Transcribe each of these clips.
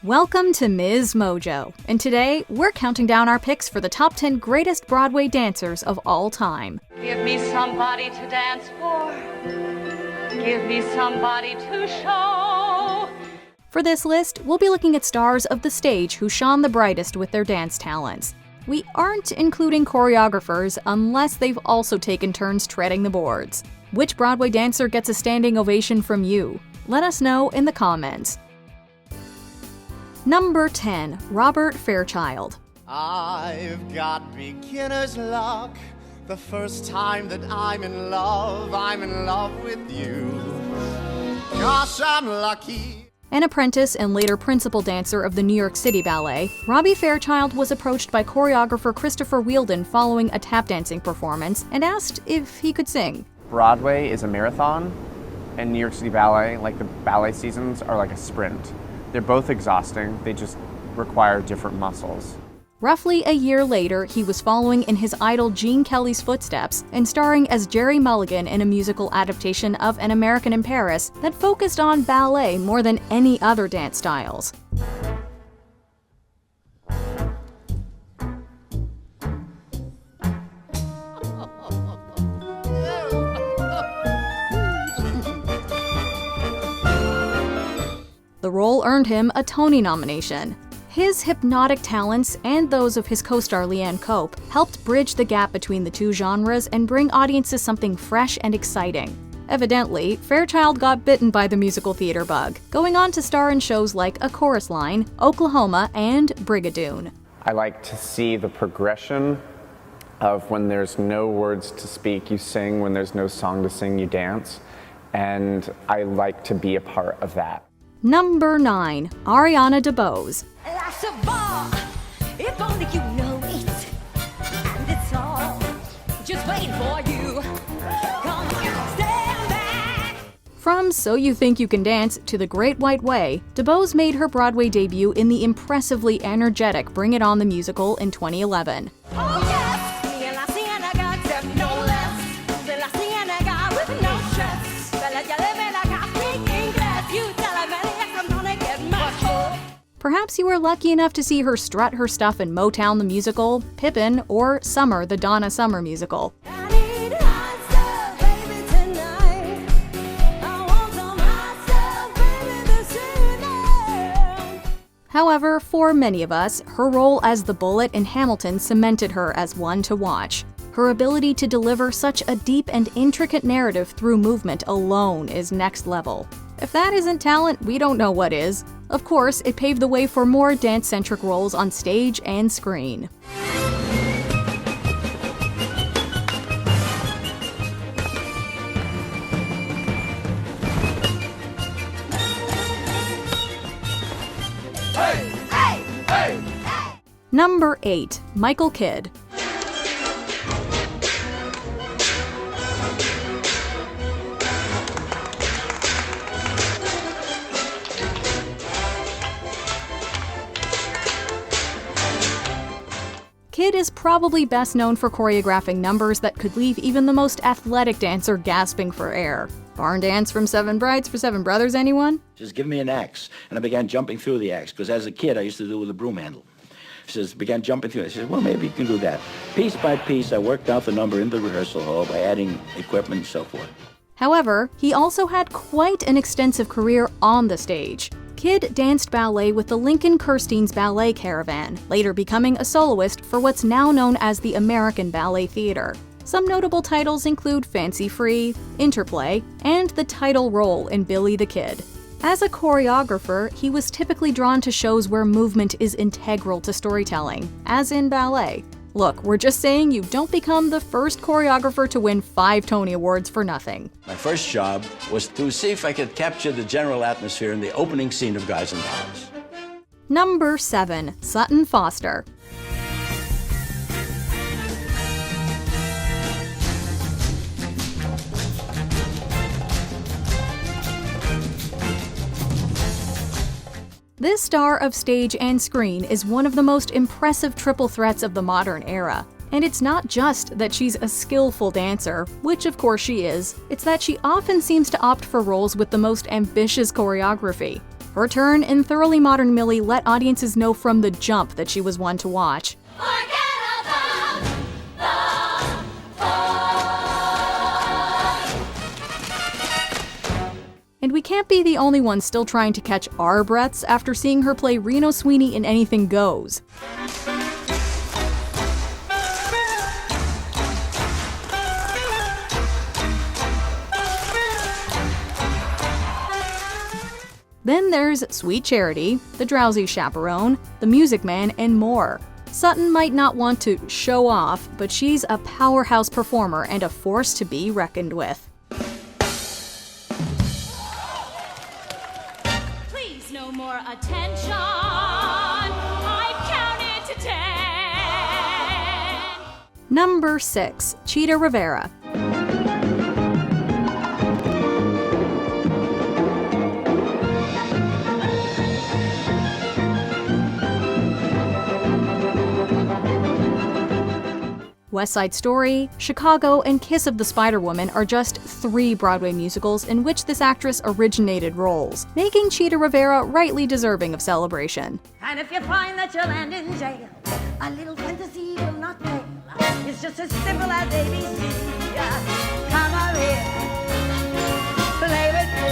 Welcome to MsMojo, and today we're counting down our picks for the top 10 greatest Broadway dancers of all time. Give me somebody to dance for. Give me somebody to show. For this list, we'll be looking at stars of the stage who shone the brightest with their dance talents. We aren't including choreographers unless they've also taken turns treading the boards. Which Broadway dancer gets a standing ovation from you? Let us know in the comments. Number 10. Robert Fairchild. I've got beginner's luck. The first time that I'm in love with you. Gosh, I'm lucky. An apprentice and later principal dancer of the New York City Ballet, Robbie Fairchild was approached by choreographer Christopher Wheeldon following a tap dancing performance and asked if he could sing. Broadway is a marathon, and New York City Ballet, like the ballet seasons, are like a sprint. They're both exhausting, they just require different muscles. Roughly a year later, he was following in his idol Gene Kelly's footsteps and starring as Jerry Mulligan in a musical adaptation of An American in Paris that focused on ballet more than any other dance styles. The role earned him a Tony nomination. His hypnotic talents and those of his co-star Leanne Cope helped bridge the gap between the two genres and bring audiences something fresh and exciting. Evidently, Fairchild got bitten by the musical theater bug, going on to star in shows like A Chorus Line, Oklahoma, and Brigadoon. I like to see the progression of when there's no words to speak, you sing, when there's no song to sing, you dance, and I like to be a part of that. Number 9. Ariana DeBose. If only you know it, and it's all just waiting for you. Come on, stand back. From So You Think You Can Dance to The Great White Way, DeBose made her Broadway debut in the impressively energetic Bring It On the musical in 2011. Oh yes, me and La Cienega, except no less. De La Cienega with no stress. Bella ya le me la ca speaking glass. You tell her many I'm gonna get much more. Perhaps you were lucky enough to see her strut her stuff in Motown the Musical, Pippin, or Summer the Donna Summer musical. I need hot stuff, baby, tonight. I want some hot stuff, baby, this evening. However, for many of us, her role as the Bullet in Hamilton cemented her as one to watch. Her ability to deliver such a deep and intricate narrative through movement alone is next level. If that isn't talent, we don't know what is. Of course, it paved the way for more dance-centric roles on stage and screen. Number 8. Michael Kidd. Kidd is probably best known for choreographing numbers that could leave even the most athletic dancer gasping for air. Barn dance from Seven Brides for Seven Brothers, anyone? She says, give me an axe. And I began jumping through the axe, because as a kid, I used to do it with a broom handle. She says, began jumping through it. She says, well, maybe you can do that. Piece by piece, I worked out the number in the rehearsal hall by adding equipment and so forth. However, he also had quite an extensive career on the stage. Kidd danced ballet with the Lincoln Kirstein's Ballet Caravan, later becoming a soloist for what's now known as the American Ballet Theater. Some notable titles include Fancy Free, Interplay, and the title role in Billy the Kid. As a choreographer, he was typically drawn to shows where movement is integral to storytelling, as in ballet. Look, we're just saying you don't become the first choreographer to win 5 Tony Awards for nothing. My first job was to see if I could capture the general atmosphere in the opening scene of Guys and Dolls. Number 7. Sutton Foster. This star of stage and screen is one of the most impressive triple threats of the modern era. And it's not just that she's a skillful dancer, which of course she is, it's that she often seems to opt for roles with the most ambitious choreography. Her turn in Thoroughly Modern Millie let audiences know from the jump that she was one to watch. And we can't be the only ones still trying to catch our breaths after seeing her play Reno Sweeney in Anything Goes. Then there's Sweet Charity, The Drowsy Chaperone, The Music Man, and more. Sutton might not want to show off, but she's a powerhouse performer and a force to be reckoned with. Please, no more attention. I've counted to 10. Number 6. Chita Rivera. West Side Story, Chicago, and Kiss of the Spider-Woman are just 3 Broadway musicals in which this actress originated roles, making Chita Rivera rightly deserving of celebration. And if you find that you'll land in jail, a little fantasy will not fail. It's just as simple as ABC. Come on here, play with me.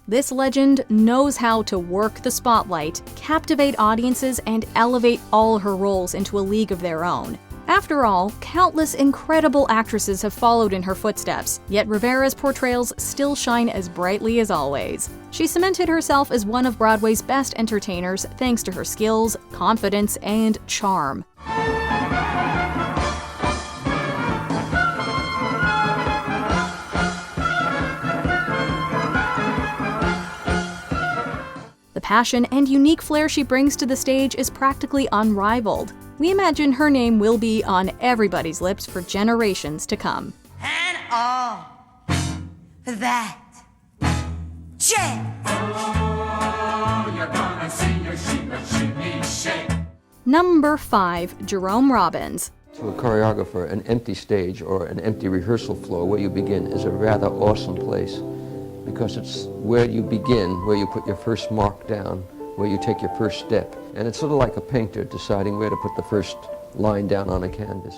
This legend knows how to work the spotlight, captivate audiences, and elevate all her roles into a league of their own. After all, countless incredible actresses have followed in her footsteps, yet Rivera's portrayals still shine as brightly as always. She cemented herself as one of Broadway's best entertainers thanks to her skills, confidence, and charm. The passion and unique flair she brings to the stage is practically unrivaled. We imagine her name will be on everybody's lips for generations to come. And all that jazz. Number 5. Jerome Robbins. To a choreographer, an empty stage or an empty rehearsal floor where you begin is a rather awesome place, because it's where you begin, where you put your first mark down, where you take your first step. And it's sort of like a painter deciding where to put the first line down on a canvas.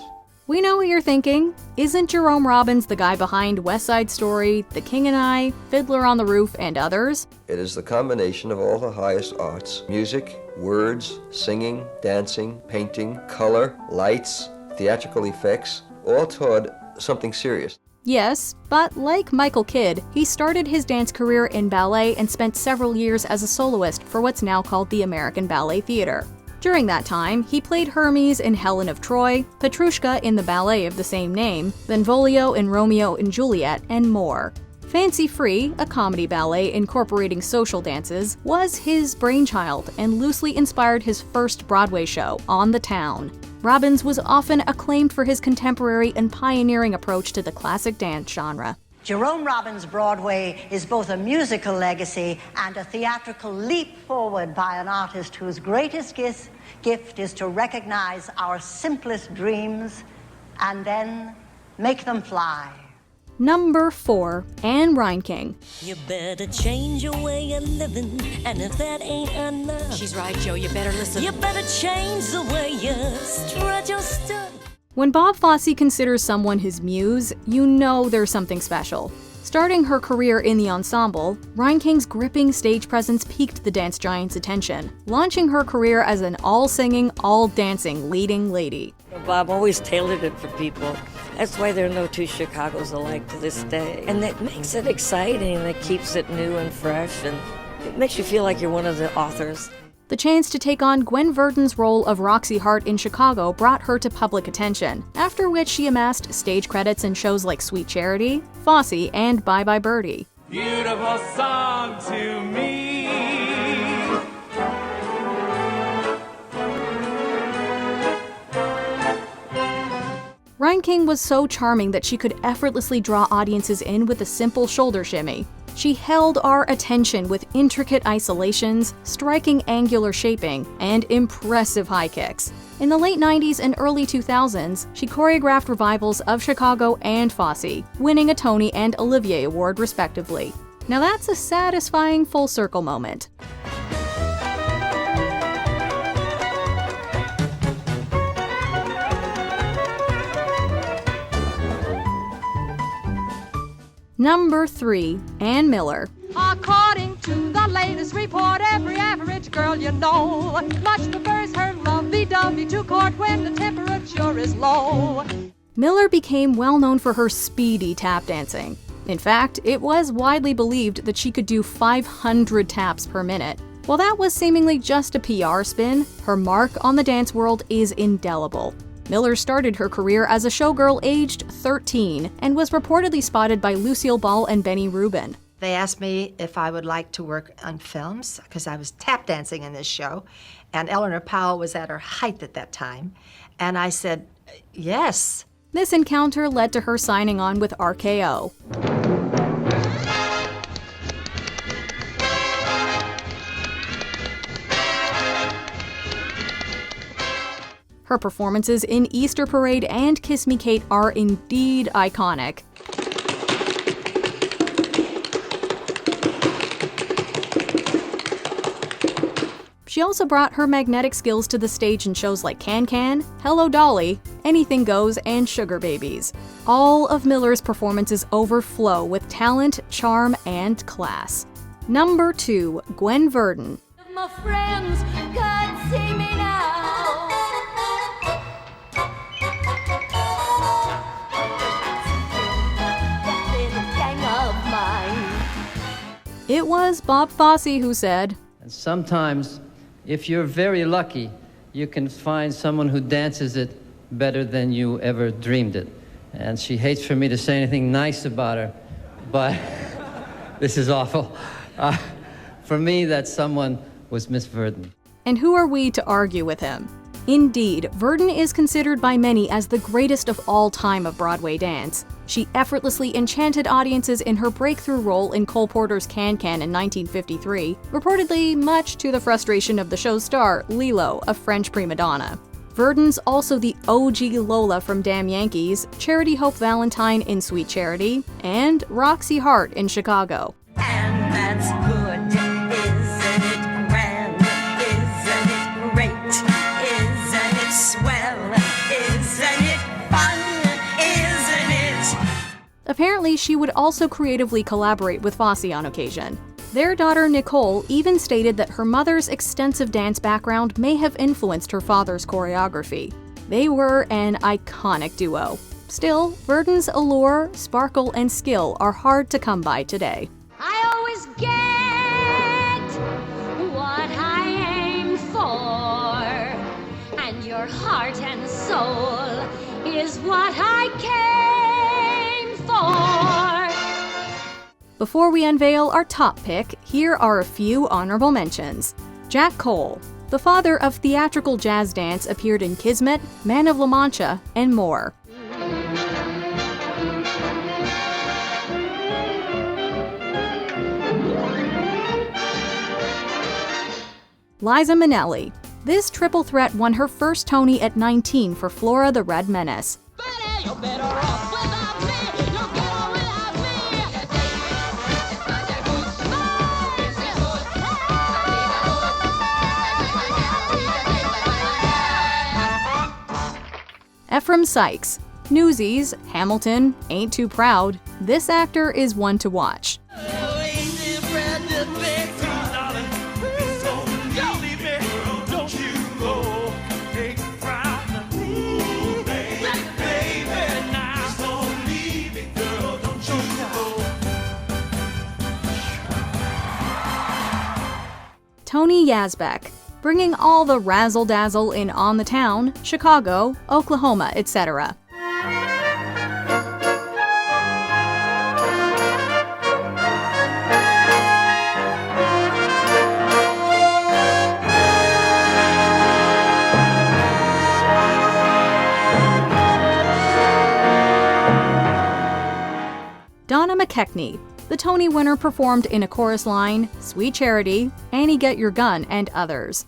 We know what you're thinking. Isn't Jerome Robbins the guy behind West Side Story, The King and I, Fiddler on the Roof, and others? It is the combination of all the highest arts: music, words, singing, dancing, painting, color, lights, theatrical effects, all toward something serious. Yes, but like Michael Kidd, he started his dance career in ballet and spent several years as a soloist for what's now called the American Ballet Theater. During that time, he played Hermes in Helen of Troy, Petrushka in the ballet of the same name, Benvolio in Romeo and Juliet, and more. Fancy Free, a comedy ballet incorporating social dances, was his brainchild and loosely inspired his first Broadway show, On the Town. Robbins was often acclaimed for his contemporary and pioneering approach to the classic dance genre. Jerome Robbins' Broadway is both a musical legacy and a theatrical leap forward by an artist whose greatest gift is to recognize our simplest dreams and then make them fly. Number 4. Anne Reinking. You better change your way of living, and if that ain't enough, she's right, Joe, you better listen. You better change the way you strut your stuff. When Bob Fosse considers someone his muse, you know there's something special. Starting her career in the ensemble, Reinking's gripping stage presence piqued the dance giant's attention, launching her career as an all-singing, all-dancing leading lady. Bob always tailored it for people. That's why there are no 2 Chicagos alike to this day. And that makes it exciting, that keeps it new and fresh, and it makes you feel like you're one of the authors. The chance to take on Gwen Verdon's role of Roxy Hart in Chicago brought her to public attention, after which she amassed stage credits in shows like Sweet Charity, Fosse, and Bye Bye Birdie. Beautiful song to me. Reinking was so charming that she could effortlessly draw audiences in with a simple shoulder shimmy. She held our attention with intricate isolations, striking angular shaping, and impressive high kicks. In the late 90s and early 2000s, she choreographed revivals of Chicago and Fosse, winning a Tony and Olivier Award respectively. Now that's a satisfying full circle moment. Number 3, Ann Miller. According to the latest report, every average girl you know much prefers her lovey-dovey to court when the temperature is low. Miller became well known for her speedy tap dancing. In fact, it was widely believed that she could do 500 taps per minute. While that was seemingly just a PR spin, her mark on the dance world is indelible. Miller started her career as a showgirl aged 13 and was reportedly spotted by Lucille Ball and Benny Rubin. They asked me if I would like to work on films because I was tap dancing in this show, and Eleanor Powell was at her height at that time, and I said, yes. This encounter led to her signing on with RKO. Her performances in Easter Parade and Kiss Me Kate are indeed iconic. She also brought her magnetic skills to the stage in shows like Can Can, Hello Dolly, Anything Goes, and Sugar Babies. All of Miller's performances overflow with talent, charm, and class. Number 2, Gwen Verdon. My friends can't see me now. That little gang of mine. It was Bob Fosse who said, "And sometimes, if you're very lucky, you can find someone who dances it better than you ever dreamed it." And she hates for me to say anything nice about her, but this is awful. For me, that someone was Miss Verdon. And who are we to argue with him? Indeed, Verdon is considered by many as the greatest of all time of Broadway dance. She effortlessly enchanted audiences in her breakthrough role in Cole Porter's Can Can in 1953, reportedly much to the frustration of the show's star, Lilo, a French prima donna. Verdon's also the OG Lola from Damn Yankees, Charity Hope Valentine in Sweet Charity, and Roxy Hart in Chicago. And that's good, isn't it grand? Isn't it great? Isn't it swell? Isn't it fun? Isn't it? Apparently, she would also creatively collaborate with Fosse on occasion. Their daughter Nicole even stated that her mother's extensive dance background may have influenced her father's choreography. They were an iconic duo. Still, Verdon's allure, sparkle, and skill are hard to come by today. I always get what I aim for, and your heart and soul is what I came for. Before we unveil our top pick, here are a few honorable mentions. Jack Cole, the father of theatrical jazz dance, appeared in Kismet, Man of La Mancha, and more. Liza Minnelli. This triple threat won her first Tony at 19 for Flora the Red Menace. Ephraim Sykes. Newsies, Hamilton, Ain't Too Proud. This actor is one to watch. Tony Yazbek, bringing all the razzle-dazzle in On the Town, Chicago, Oklahoma, etc. Donna McKechnie. The Tony winner performed in A Chorus Line, Sweet Charity, Annie Get Your Gun, and others.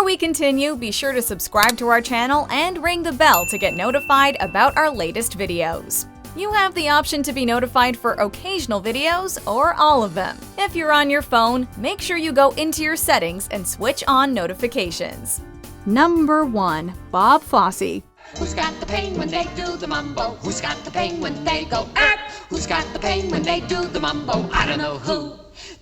we continue, be sure to subscribe to our channel and ring the bell to get notified about our latest videos. You have the option to be notified for occasional videos or all of them. If you're on your phone, make sure you go into your settings and switch on notifications. Number 1. Bob Fosse. Who's got the pain when they do the mumbo? Who's got the pain when they go up? Who's got the pain when they do the mumbo? I don't know who.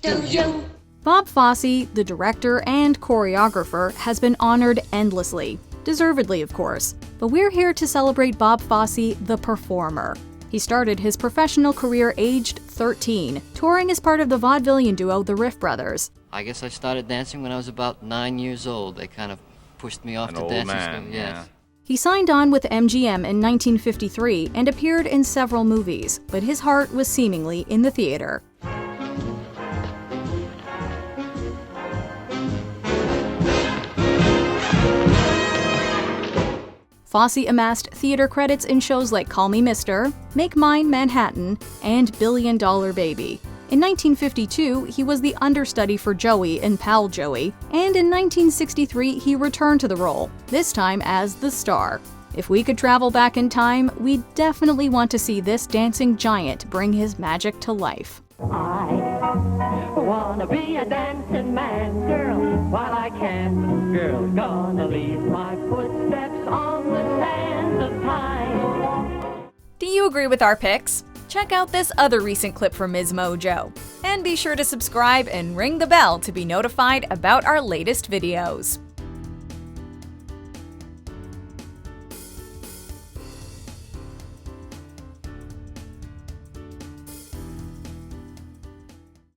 Do you? Bob Fosse, the director and choreographer, has been honored endlessly. Deservedly, of course. But we're here to celebrate Bob Fosse, the performer. He started his professional career aged 13, touring as part of the vaudevillian duo The Riff Brothers. I guess I started dancing when I was about 9 years old. They kind of pushed me off to dancing school. Yes. He signed on with MGM in 1953 and appeared in several movies, but his heart was seemingly in the theater. Fosse amassed theater credits in shows like Call Me Mr., Make Mine Manhattan, and $1 Billion Baby. In 1952, he was the understudy for Joey in Pal Joey, and in 1963 he returned to the role, this time as the star. If we could travel back in time, we'd definitely want to see this dancing giant bring his magic to life. I wanna be a dancing man, girl, while I can. Girl, gonna leave my footsteps on the sands of time. Do you agree with our picks? Check out this other recent clip from MsMojo. And be sure to subscribe and ring the bell to be notified about our latest videos.